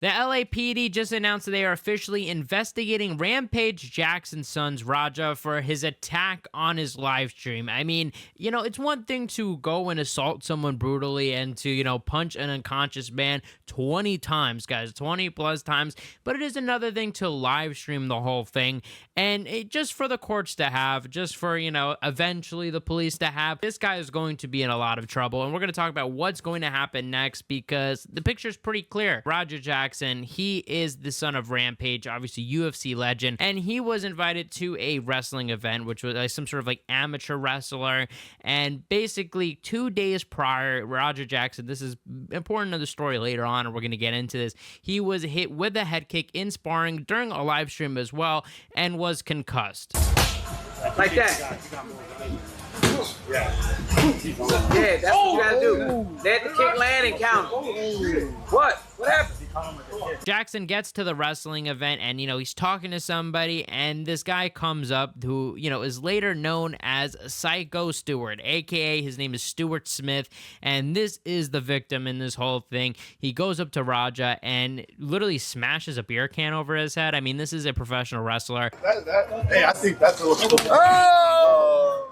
The LAPD just announced that they are officially investigating Rampage Jackson's son's Raja for his attack on his live stream. I mean, you know, it's one thing to go and assault someone brutally and to, you know, punch an unconscious man 20 times, guys, 20 plus times, but it is another thing to live stream the whole thing. And it just for the courts to have, just for, you know, eventually the police to have, this guy is going to be in a lot of trouble. And we're going to talk about what's going to happen next because the picture's pretty clear. Raja Jackson, he is the son of Rampage, obviously UFC legend, and he was invited to a wrestling event, which was like some sort of like amateur wrestler. And basically 2 days prior, Raja Jackson, this is important to the story later on, and we're going to get into this, he was hit with a head kick in sparring during a live stream as well and was concussed. Like that. Yeah, that's what you gotta do. Let the kick land and count. What? What happened? Jackson gets to the wrestling event and, you know, he's talking to somebody and this guy comes up who, you know, is later known as Syko Stuart, aka his name is Stuart Smith, and this is the victim in this whole thing. He goes up to Raja and literally smashes a beer can over his head. I mean, this is a professional wrestler. Hey, I think that's a little... Oh!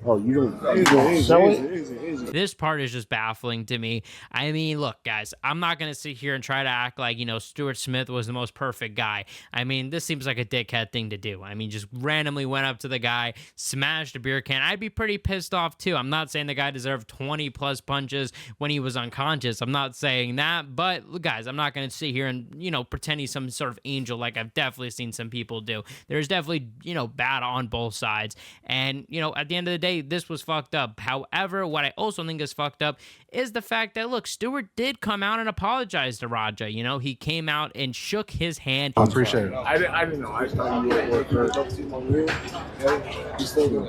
Oh, you don't sell it? This part is just baffling to me. I mean, look, guys, I'm not going to sit here and try to act like, you know, Stuart Smith was the most perfect guy. I mean, this seems like a dickhead thing to do. I mean, just randomly went up to the guy, smashed a beer can. I'd be pretty pissed off, too. I'm not saying the guy deserved 20-plus punches when he was unconscious. I'm not saying that. But, look, guys, I'm not going to sit here and, you know, pretend he's some sort of angel like I've definitely seen some people do. There's definitely, you know, bad on both sides. And, you know, at the end of the day, this was fucked up. However, what I also think is fucked up is the fact that, look, Stuart did come out and apologize to Raja. You know, he came out and shook his hand. I appreciate it. I didn't know. I thought you were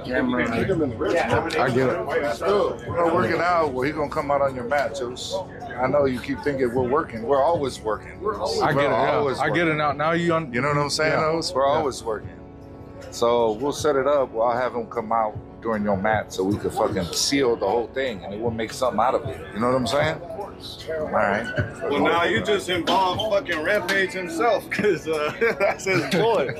camera. I get it. We're working out. Well, he's going to come out on your mat, Juice. I know you keep thinking we're working. We're always working. I get it. I get it now. Now you know what I'm saying? We're always working. So we'll set it up. I'll have him come out during your mat so we could fucking seal the whole thing and we'll make something out of it. You know what I'm saying? All right. Well, now you just involved fucking Rampage himself because that's his boy.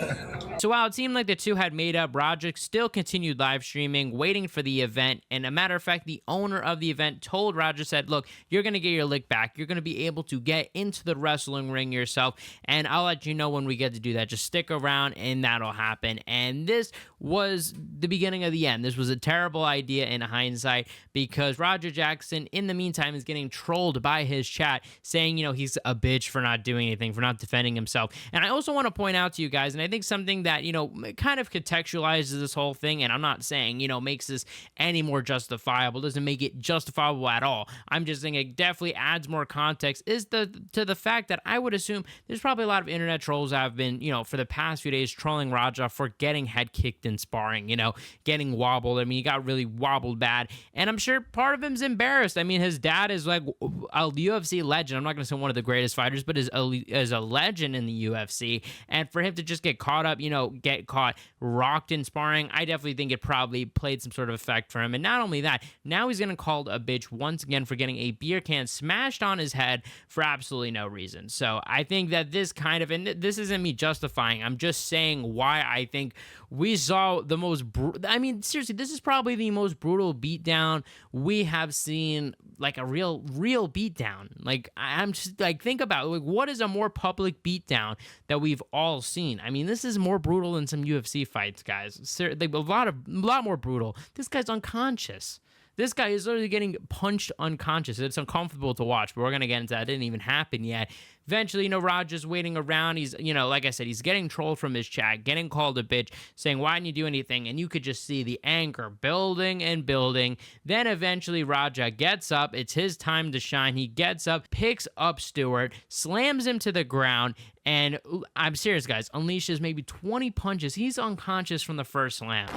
So while it seemed like the two had made up, Raja still continued live streaming, waiting for the event. And a matter of fact, the owner of the event told Raja, said, look, you're going to get your lick back. You're going to be able to get into the wrestling ring yourself. And I'll let you know when we get to do that. Just stick around and that'll happen. And this was the beginning of the end. This was a terrible idea in hindsight because Raja Jackson, in the meantime, is getting trolled by his chat saying, you know, he's a bitch for not doing anything, for not defending himself. And I also want to point out to you guys, and I think something that, you know, kind of contextualizes this whole thing, and I'm not saying, you know, makes this any more justifiable, doesn't make it justifiable at all. I'm just saying it definitely adds more context, is to the fact that I would assume there's probably a lot of internet trolls that have been, you know, for the past few days trolling Raja for getting head kicked in sparring, you know, getting wobbled. I mean, he got really wobbled bad, and I'm sure part of him's embarrassed. I mean, his dad is like a UFC legend. I'm not going to say one of the greatest fighters, but is a legend in the UFC, and for him to just get caught up, you know, get caught rocked in sparring, I definitely think it probably played some sort of effect for him. And not only that, now he's getting called a bitch once again for getting a beer can smashed on his head for absolutely no reason. So I think that this kind of, and this isn't me justifying, I'm just saying why I think we saw the most, I mean, seriously, this is probably the most brutal beatdown we have seen, like a real beatdown. Like, I'm just like, think about it. Like, what is a more public beatdown that we've all seen? I mean, this is more brutal than some UFC fights, guys. Like, a lot more brutal. This guy's unconscious. This guy is literally getting punched unconscious. It's uncomfortable to watch, but we're going to get into that. It didn't even happen yet. Eventually, you know, Raja's waiting around. He's, you know, like I said, he's getting trolled from his chat, getting called a bitch, saying, why didn't you do anything? And you could just see the anger building and building. Then eventually Raja gets up. It's his time to shine. He gets up, picks up Stuart, slams him to the ground, and I'm serious, guys, unleashes maybe 20 punches. He's unconscious from the first slam.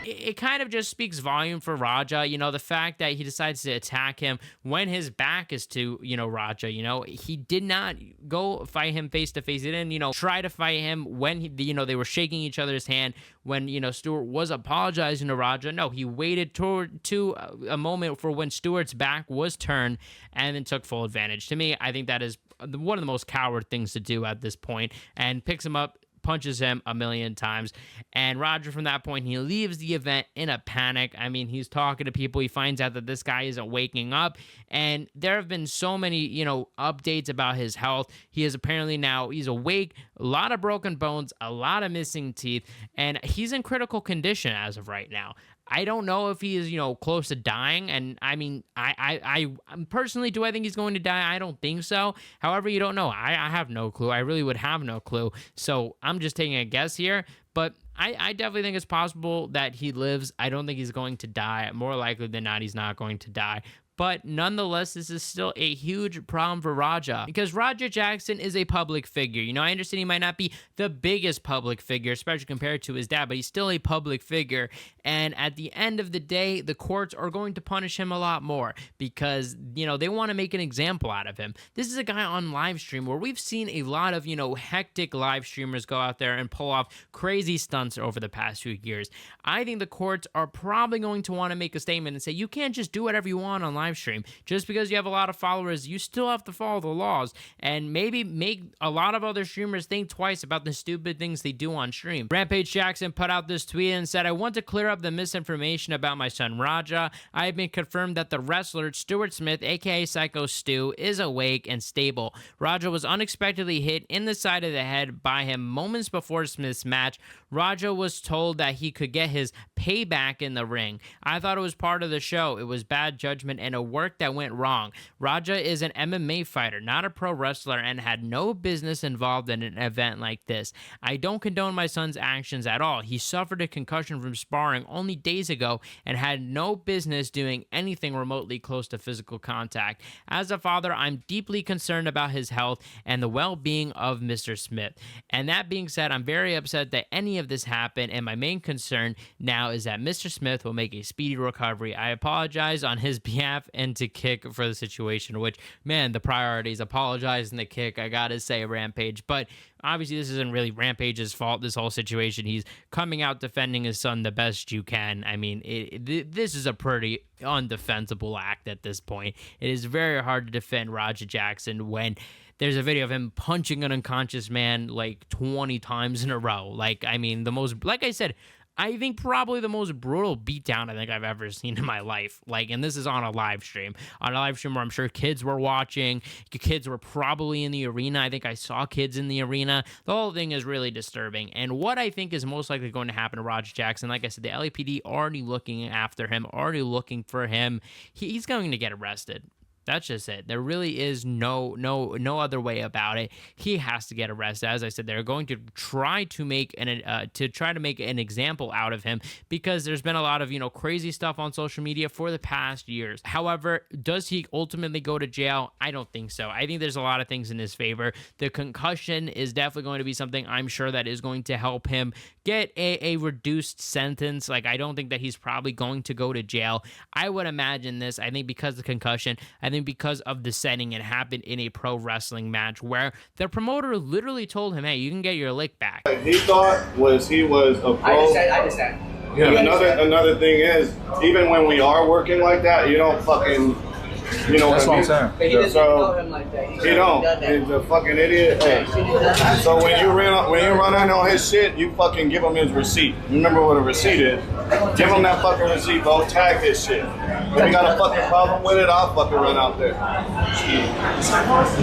It kind of just speaks volume for Raja, you know, the fact that he decides to attack him when his back is to, you know, Raja, you know, he did not go fight him face to face. He didn't, you know, try to fight him when, you know, they were shaking each other's hand when, you know, Stuart was apologizing to Raja. No, he waited to a moment for when Stuart's back was turned and then took full advantage. To me, I think that is one of the most coward things to do at this point, and picks him up, punches him a million times. And Roger, from that point, he leaves the event in a panic. I mean, he's talking to people. He finds out that this guy isn't waking up. And there have been so many, you know, updates about his health. He is apparently now, he's awake, a lot of broken bones, a lot of missing teeth, and he's in critical condition as of right now. I don't know if he is, you know, close to dying. And I mean, I personally, do I think he's going to die? I don't think so. However, you don't know. I have no clue. I really would have no clue. So I'm just taking a guess here. But I definitely think it's possible that he lives. I don't think he's going to die. More likely than not, he's not going to die. But nonetheless, this is still a huge problem for Raja, because Raja Jackson is a public figure. You know, I understand he might not be the biggest public figure, especially compared to his dad, but he's still a public figure. And at the end of the day, the courts are going to punish him a lot more because, you know, they want to make an example out of him. This is a guy on live stream where we've seen a lot of, you know, hectic live streamers go out there and pull off crazy stunts over the past few years. I think the courts are probably going to want to make a statement and say, you can't just do whatever you want on live stream. Just because you have a lot of followers, you still have to follow the laws, and maybe make a lot of other streamers think twice about the stupid things they do on stream. Rampage Jackson put out this tweet and said, I want to clear up the misinformation about my son Raja. I have been confirmed that the wrestler Stuart Smith, aka Syko Stu, is awake and stable. Raja was unexpectedly hit in the side of the head by him moments before Smith's match. Raja was told that he could get his payback in the ring. I thought it was part of the show. It was bad judgment and a work that went wrong. Raja is an MMA fighter, not a pro wrestler, and had no business involved in an event like this. I don't condone my son's actions at all. He suffered a concussion from sparring only days ago and had no business doing anything remotely close to physical contact. As a father, I'm deeply concerned about his health and the well-being of Mr. Smith. And that being said, I'm very upset that any of this happened, and my main concern now is that Mr. Smith will make a speedy recovery. I apologize on his behalf and to Kick for the situation, which, man, the priorities, apologizing to Kick, I gotta say, Rampage. But obviously this isn't really Rampage's fault, this whole situation. He's coming out defending his son the best you can. I mean, this is a pretty undefensible act at this point. It is very hard to defend Raja Jackson when there's a video of him punching an unconscious man like 20 times in a row. Like, I mean, like I said, I think probably the most brutal beatdown I think I've ever seen in my life. Like, and this is on a live stream. On a live stream where I'm sure kids were watching. Kids were probably in the arena. I think I saw kids in the arena. The whole thing is really disturbing. And what I think is most likely going to happen to Raja Jackson, like I said, the LAPD already looking after him, already looking for him. He's going to get arrested. That's just it. There really is no other way about it. He has to get arrested. As I said, they're going to try to make an example out of him, because there's been a lot of, you know, crazy stuff on social media for the past years. However, does he ultimately go to jail? I don't think so. I think there's a lot of things in his favor. The concussion is definitely going to be something I'm sure that is going to help him get a reduced sentence. Like, I don't think that he's probably going to go to jail. I would imagine this. I think because of the concussion, I think because of the setting, it happened in a pro wrestling match where the promoter literally told him, hey, you can get your lick back. He thought he was a pro. I understand. Yeah. Another thing is, even when we are working like that, you don't fucking, you know. That's what I'm saying. But he doesn't know him like that. He don't. He's a fucking idiot. Hey. So when you run on his shit, you fucking give him his receipt. You remember what a receipt is? Give him that fucking receipt, bro. Tag his shit. If you got a fucking problem with it, I'll fucking run out there.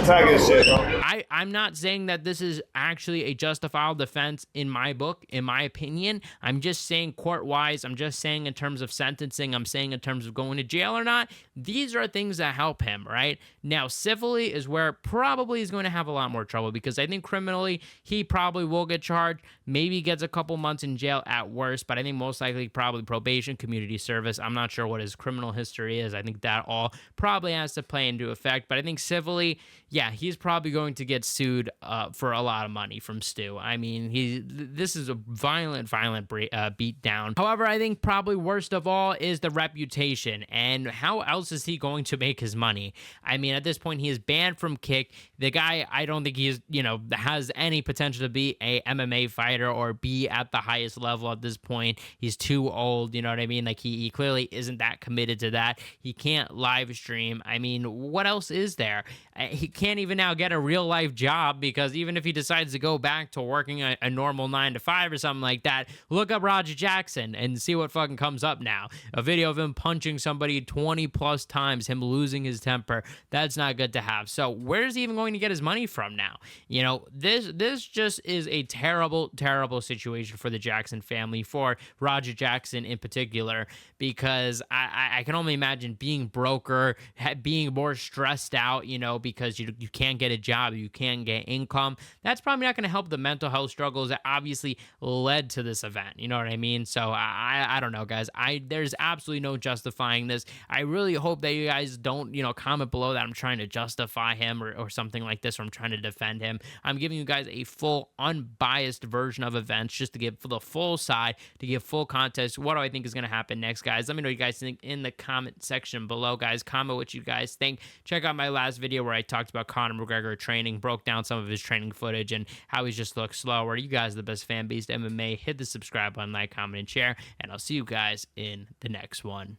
Tag his shit, bro. I'm not saying that this is actually a justifiable defense in my book, in my opinion. I'm just saying court-wise, I'm just saying in terms of sentencing, I'm saying in terms of going to jail or not, these are things that help him, right? Now, civilly is where probably he's going to have a lot more trouble, because I think criminally, he probably will get charged, maybe gets a couple months in jail at worst, but I think most likely probably probation, community service. I'm not sure what his criminal history is. I think that all probably has to play into effect, but I think civilly, yeah, he's probably going to get get sued for a lot of money from Stu. I mean, this is a violent beat down. However, I think probably worst of all is the reputation, and how else is he going to make his money? I mean, at this point, he is banned from Kick. The guy, I don't think he is, has any potential to be a MMA fighter or be at the highest level at this point. He's too old, you know what I mean? Like, he clearly isn't that committed to that. He can't live stream. I mean, what else is there? He can't even now get a real life job, because even if he decides to go back to working a normal 9 to 5 or something like that, look up Roger Jackson and see what fucking comes up now. A video of him punching somebody 20 plus times, him losing his temper. That's not good to have. So where's he even going to get his money from now? This just is a terrible situation for the Jackson family, for Roger Jackson in particular, because I can only imagine being broker, being more stressed out, because you can't get a job, you can't get income. That's probably not going to help the mental health struggles that obviously led to this event. You know what I mean? So I don't know, guys. There's absolutely no justifying this. I really hope that you guys don't, comment below that I'm trying to justify him or something like this, or I'm trying to defend him. I'm giving you guys a full, unbiased version of events, just to give the full side, to give full context. What do I think is going to happen next, guys? Let me know what you guys think in the comment section below, guys. Comment what you guys think. Check out my last video where I talked about Conor McGregor training, broke down some of his training footage and how he's just looked slower. You guys are the best fan base to MMA. Hit the subscribe button, like, comment, and share, and I'll see you guys in the next one.